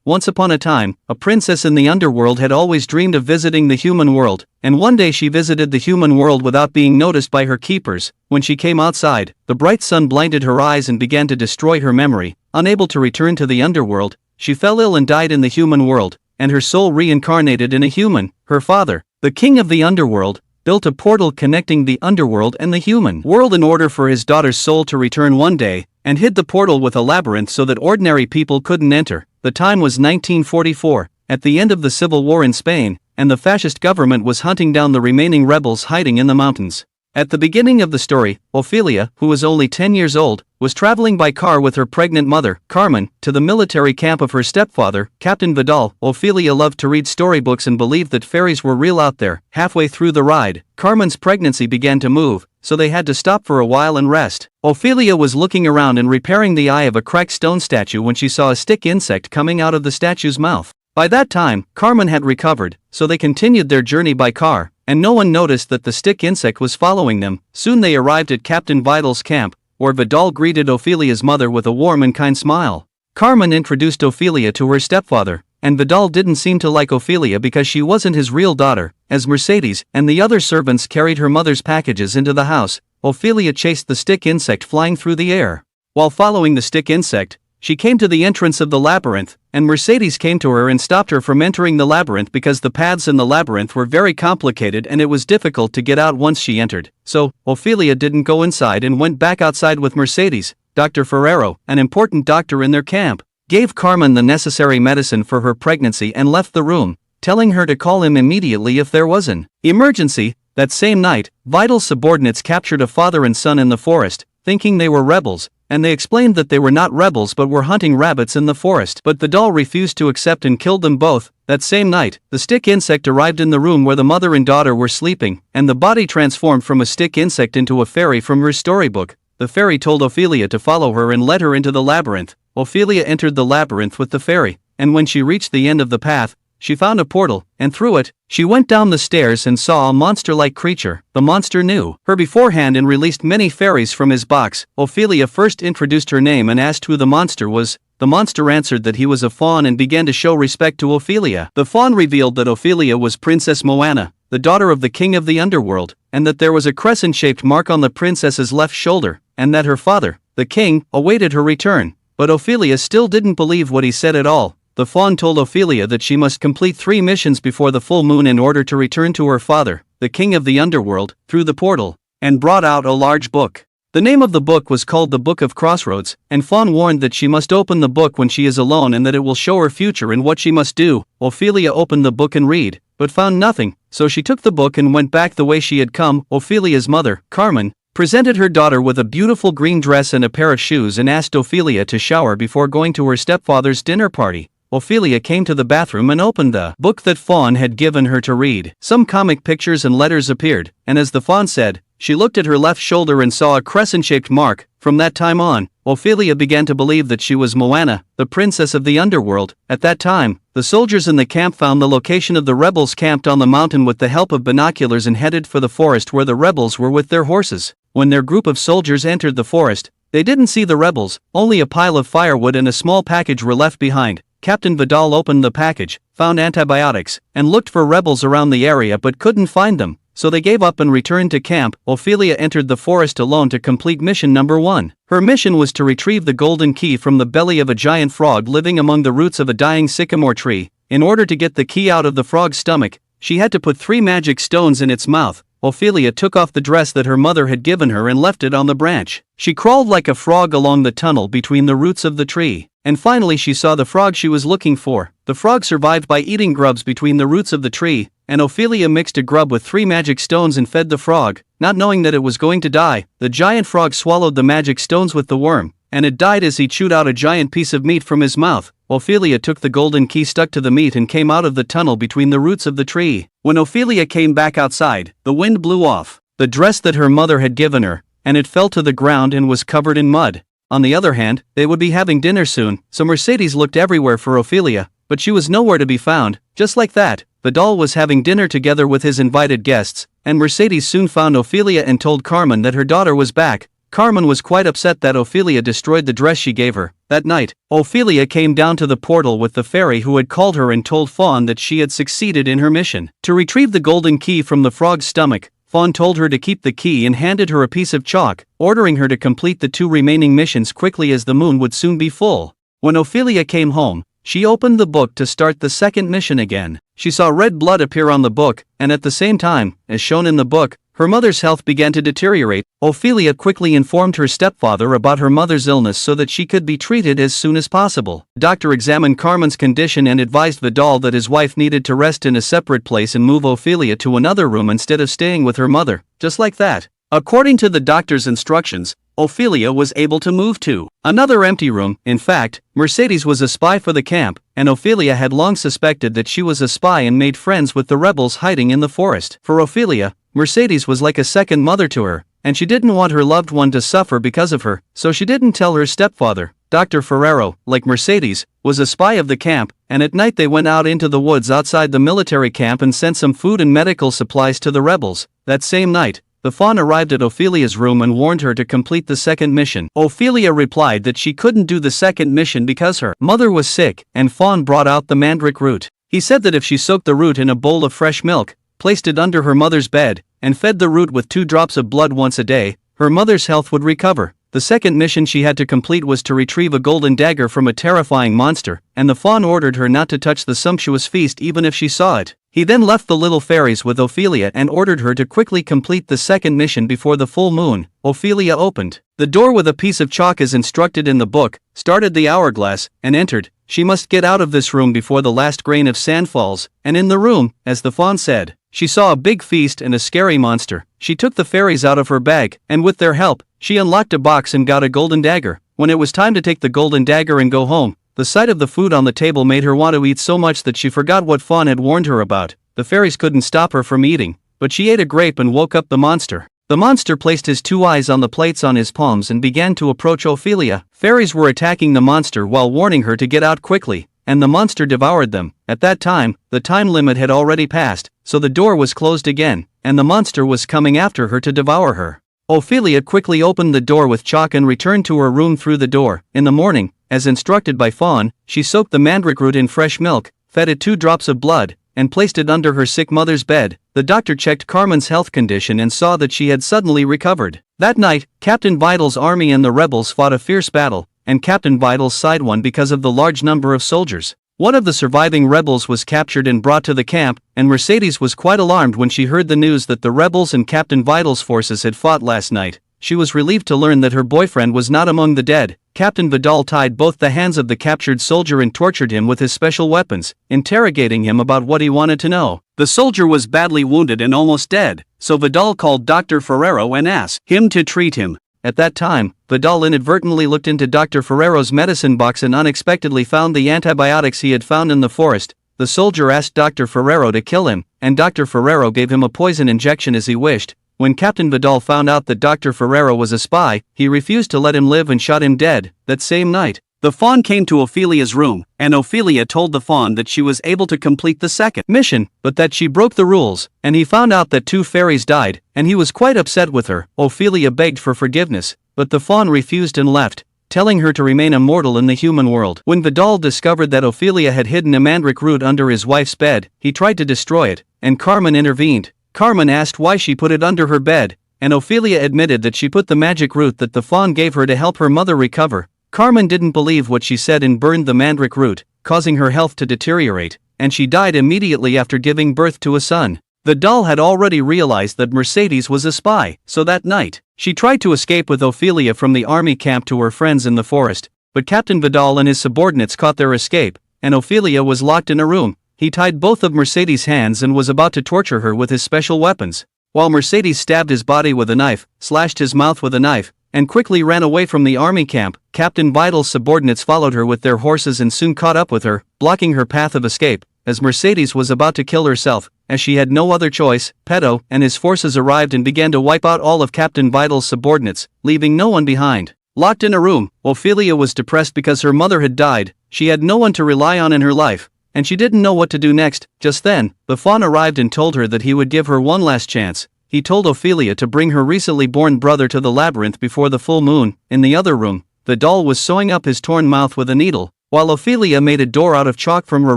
once upon a time, a princess in the underworld had always dreamed of visiting the human world, and one day she visited the human world without being noticed by her keepers. When she came outside, the bright sun blinded her eyes and began to destroy her memory. Unable to return to the underworld, she fell ill and died in the human world, and her soul reincarnated in a human. Her father, the king of the underworld, built a portal connecting the underworld and the human world in order for his daughter's soul to return one day, and hid the portal with a labyrinth so that ordinary people couldn't enter. The time was 1944, at the end of the civil war in Spain, and the fascist government was hunting down the remaining rebels hiding in the mountains. At the beginning of the story, Ophelia, who was only 10 years old, was traveling by car with her pregnant mother, Carmen, to the military camp of her stepfather, Captain Vidal. Ophelia loved to read storybooks and believed that fairies were real out there. Halfway through the ride, Carmen's pregnancy began to move, so they had to stop for a while and rest. Ophelia was looking around and repairing the eye of a cracked stone statue when she saw a stick insect coming out of the statue's mouth. By that time, Carmen had recovered, so they continued their journey by car, and no one noticed that the stick insect was following them. Soon they arrived at Captain Vidal's camp, where Vidal greeted Ophelia's mother with a warm and kind smile. Carmen introduced Ophelia to her stepfather, and Vidal didn't seem to like Ophelia because she wasn't his real daughter. As Mercedes and the other servants carried her mother's packages into the house, Ophelia chased the stick insect flying through the air. While following the stick insect, she came to the entrance of the labyrinth, and Mercedes came to her and stopped her from entering the labyrinth because the paths in the labyrinth were very complicated and it was difficult to get out once she entered. So, Ophelia didn't go inside and went back outside with Mercedes. Dr. Ferrero, an important doctor in their camp, gave Carmen the necessary medicine for her pregnancy and left the room, telling her to call him immediately if there was an emergency. That same night, Vidal's subordinates captured a father and son in the forest, thinking they were rebels, and they explained that they were not rebels but were hunting rabbits in the forest. But Vidal refused to accept and killed them both. That same night, the stick insect arrived in the room where the mother and daughter were sleeping, and the body transformed from a stick insect into a fairy from her storybook. The fairy told Ophelia to follow her and led her into the labyrinth. Ophelia entered the labyrinth with the fairy, and when she reached the end of the path, she found a portal, and through it, she went down the stairs and saw a monster-like creature. The monster knew her beforehand and released many fairies from his box. Ophelia first introduced her name and asked who the monster was. The monster answered that he was a fawn and began to show respect to Ophelia. The fawn revealed that Ophelia was Princess Moana, the daughter of the king of the underworld, and that there was a crescent-shaped mark on the princess's left shoulder, and that her father, the king, awaited her return. But Ophelia still didn't believe what he said at all. The fawn told Ophelia that she must complete 3 missions before the full moon in order to return to her father, the king of the underworld, through the portal, and brought out a large book. The name of the book was called the Book of Crossroads, and Fawn warned that she must open the book when she is alone and that it will show her future and what she must do. Ophelia opened the book and read, but found nothing, so she took the book and went back the way she had come. Ophelia's mother, Carmen, presented her daughter with a beautiful green dress and a pair of shoes and asked Ophelia to shower before going to her stepfather's dinner party. Ophelia came to the bathroom and opened the book that Fawn had given her to read. Some comic pictures and letters appeared, and as the fawn said, she looked at her left shoulder and saw a crescent-shaped mark. From that time on, Ophelia began to believe that she was Moana, the princess of the underworld. At that time, the soldiers in the camp found the location of the rebels camped on the mountain with the help of binoculars and headed for the forest where the rebels were with their horses. When their group of soldiers entered the forest, they didn't see the rebels, only a pile of firewood and a small package were left behind. Captain Vidal opened the package, found antibiotics, and looked for rebels around the area but couldn't find them, so they gave up and returned to camp. Ophelia entered the forest alone to complete mission number 1. Her mission was to retrieve the golden key from the belly of a giant frog living among the roots of a dying sycamore tree. In order to get the key out of the frog's stomach, she had to put 3 magic stones in its mouth. Ophelia took off the dress that her mother had given her and left it on the branch. She crawled like a frog along the tunnel between the roots of the tree, and finally she saw the frog she was looking for. The frog survived by eating grubs between the roots of the tree, and Ophelia mixed a grub with 3 magic stones and fed the frog, not knowing that it was going to die. The giant frog swallowed the magic stones with the worm, and it died as he chewed out a giant piece of meat from his mouth. Ophelia took the golden key stuck to the meat and came out of the tunnel between the roots of the tree. When Ophelia came back outside, the wind blew off the dress that her mother had given her, and it fell to the ground and was covered in mud. On the other hand, they would be having dinner soon, so Mercedes looked everywhere for Ophelia, but she was nowhere to be found. Just like that, Vidal was having dinner together with his invited guests, and Mercedes soon found Ophelia and told Carmen that her daughter was back. Carmen was quite upset that Ophelia destroyed the dress she gave her. That night, Ophelia came down to the portal with the fairy who had called her and told Fawn that she had succeeded in her mission. To retrieve the golden key from the frog's stomach, Fawn told her to keep the key and handed her a piece of chalk, ordering her to complete the 2 remaining missions quickly as the moon would soon be full. When Ophelia came home, she opened the book to start the second mission again. She saw red blood appear on the book, and at the same time, as shown in the book, her mother's health began to deteriorate. Ophelia quickly informed her stepfather about her mother's illness so that she could be treated as soon as possible. The doctor examined Carmen's condition and advised Vidal that his wife needed to rest in a separate place and move Ophelia to another room instead of staying with her mother. Just like that, according to the doctor's instructions, Ophelia was able to move to another empty room. In fact, Mercedes was a spy for the camp, and Ophelia had long suspected that she was a spy and made friends with the rebels hiding in the forest. For Ophelia, Mercedes was like a second mother to her, and she didn't want her loved one to suffer because of her, so she didn't tell her stepfather. Dr. Ferrero, like Mercedes, was a spy of the camp, and at night they went out into the woods outside the military camp and sent some food and medical supplies to the rebels. That same night, the fawn arrived at Ophelia's room and warned her to complete the second mission. Ophelia replied that she couldn't do the second mission because her mother was sick, and Fawn brought out the mandrake root. He said that if she soaked the root in a bowl of fresh milk, placed it under her mother's bed, and fed the root with 2 drops of blood once a day, her mother's health would recover. The second mission she had to complete was to retrieve a golden dagger from a terrifying monster, and the fawn ordered her not to touch the sumptuous feast even if she saw it. He then left the little fairies with Ophelia and ordered her to quickly complete the second mission before the full moon. Ophelia opened the door with a piece of chalk as instructed in the book, started the hourglass, and entered. She must get out of this room before the last grain of sand falls, and in the room, as the fawn said, she saw a big feast and a scary monster. She took the fairies out of her bag, and with their help, she unlocked a box and got a golden dagger. When it was time to take the golden dagger and go home, the sight of the food on the table made her want to eat so much that she forgot what Fawn had warned her about. The fairies couldn't stop her from eating, but she ate a grape and woke up the monster. The monster placed his 2 eyes on the plates on his palms and began to approach Ophelia. Fairies were attacking the monster while warning her to get out quickly, and the monster devoured them. At that time, the time limit had already passed, so the door was closed again, and the monster was coming after her to devour her. Ophelia quickly opened the door with chalk and returned to her room through the door. In the morning, as instructed by Fawn, she soaked the mandrake root in fresh milk, fed it 2 drops of blood, and placed it under her sick mother's bed. The doctor checked Carmen's health condition and saw that she had suddenly recovered. That night, Captain Vital's army and the rebels fought a fierce battle, and Captain Vital's side won because of the large number of soldiers. One of the surviving rebels was captured and brought to the camp, and Mercedes was quite alarmed when she heard the news that the rebels and Captain Vital's forces had fought last night. She was relieved to learn that her boyfriend was not among the dead. Captain Vidal tied both the hands of the captured soldier and tortured him with his special weapons, interrogating him about what he wanted to know. The soldier was badly wounded and almost dead, so Vidal called Dr. Ferrero and asked him to treat him. At that time, Vidal inadvertently looked into Dr. Ferrero's medicine box and unexpectedly found the antibiotics he had found in the forest. The soldier asked Dr. Ferrero to kill him, and Dr. Ferrero gave him a poison injection as he wished. When Captain Vidal found out that Dr. Ferrero was a spy, he refused to let him live and shot him dead. That same night, the fawn came to Ophelia's room, and Ophelia told the fawn that she was able to complete the second mission, but that she broke the rules, and he found out that 2 fairies died, and he was quite upset with her. Ophelia begged for forgiveness, but the fawn refused and left, telling her to remain immortal in the human world. When Vidal discovered that Ophelia had hidden a mandrake root under his wife's bed, he tried to destroy it, and Carmen intervened. Carmen asked why she put it under her bed, and Ophelia admitted that she put the magic root that the fawn gave her to help her mother recover. Carmen didn't believe what she said and burned the mandrake root, causing her health to deteriorate, and she died immediately after giving birth to a son. The doll had already realized that Mercedes was a spy, so that night, she tried to escape with Ophelia from the army camp to her friends in the forest, but Captain Vidal and his subordinates caught their escape, and Ophelia was locked in a room. He tied both of Mercedes' hands and was about to torture her with his special weapons. While Mercedes stabbed his body with a knife, slashed his mouth with a knife, and quickly ran away from the army camp, Captain Vital's subordinates followed her with their horses and soon caught up with her, blocking her path of escape. As Mercedes was about to kill herself, as she had no other choice, Peto and his forces arrived and began to wipe out all of Captain Vital's subordinates, leaving no one behind. Locked in a room, Ophelia was depressed because her mother had died. She had no one to rely on in her life, and she didn't know what to do next. Just then, the fawn arrived and told her that he would give her one last chance. he told Ophelia to bring her recently born brother to the labyrinth before the full moon. In the other room, the doll was sewing up his torn mouth with a needle, while Ophelia made a door out of chalk from her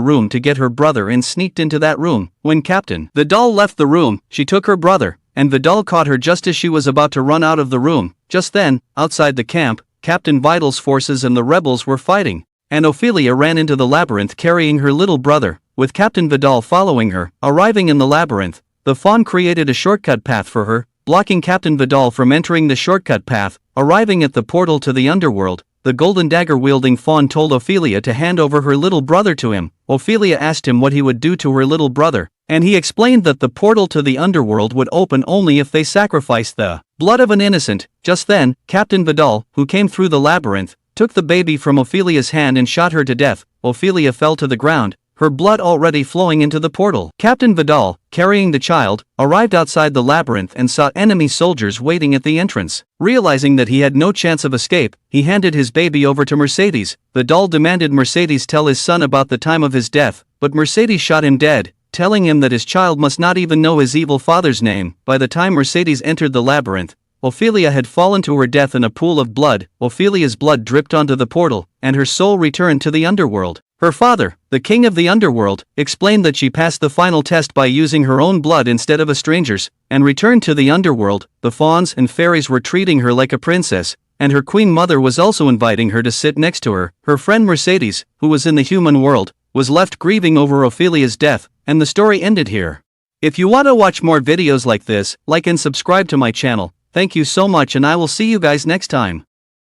room to get her brother and sneaked into that room. When Captain Vidal left the room, she took her brother, and Vidal caught her just as she was about to run out of the room. Just then, outside the camp, Captain Vidal's forces and the rebels were fighting, and Ophelia ran into the labyrinth carrying her little brother, with Captain Vidal following her. Arriving in the labyrinth, the fawn created a shortcut path for her, blocking Captain Vidal from entering the shortcut path. Arriving at the portal to the underworld, the golden dagger-wielding fawn told Ophelia to hand over her little brother to him. Ophelia asked him what he would do to her little brother, and he explained that the portal to the underworld would open only if they sacrificed the blood of an innocent. Just then, Captain Vidal, who came through the labyrinth, took the baby from Ophelia's hand and shot her to death. Ophelia fell to the ground, her blood already flowing into the portal. Captain Vidal, carrying the child, arrived outside the labyrinth and saw enemy soldiers waiting at the entrance. Realizing that he had no chance of escape, he handed his baby over to Mercedes. Vidal demanded Mercedes tell his son about the time of his death, but Mercedes shot him dead, telling him that his child must not even know his evil father's name. By the time Mercedes entered the labyrinth, Ophelia had fallen to her death in a pool of blood. Ophelia's blood dripped onto the portal, and her soul returned to the underworld. Her father, the king of the underworld, explained that she passed the final test by using her own blood instead of a stranger's, and returned to the underworld. The fauns and fairies were treating her like a princess, and her queen mother was also inviting her to sit next to her. Her friend Mercedes, who was in the human world, was left grieving over Ophelia's death, and the story ended here. If you want to watch more videos like this, like and subscribe to my channel. Thank you so much, and I will see you guys next time.